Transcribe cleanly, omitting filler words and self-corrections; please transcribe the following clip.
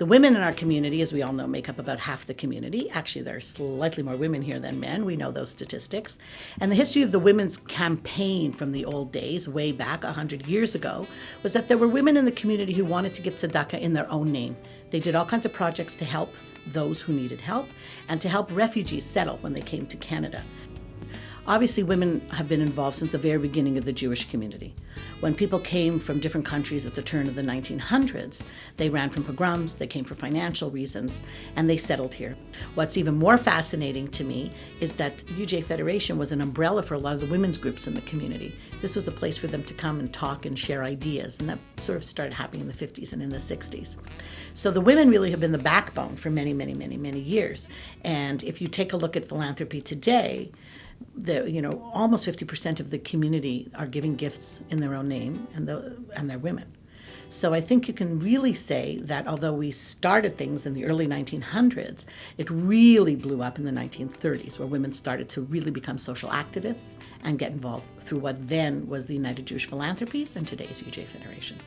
The women in our community, as we all know, make up about half the community. Actually, there are slightly more women here than men. We know those statistics. And the history of the women's campaign from the old days, way back 100 years ago, was that there were women in the community who wanted to give tzedakah in their own name. They did all kinds of projects to help those who needed help and to help refugees settle when they came to Canada. Obviously, women have been involved since the very beginning of the Jewish community. When people came from different countries at the turn of the 1900s, they ran from pogroms, they came for financial reasons, and they settled here. What's even more fascinating to me is that UJA Federation was an umbrella for a lot of the women's groups in the community. This was a place for them to come and talk and share ideas, and that sort of started happening in the 50s and in the 60s. So the women really have been the backbone for many, many, many, many years. And if you take a look at philanthropy today, almost 50% of the community are giving gifts in their own name, and they're women. So I think you can really say that although we started things in the early 1900s, it really blew up in the 1930s, where women started to really become social activists and get involved through what then was the United Jewish Philanthropies and today's UJA Federation.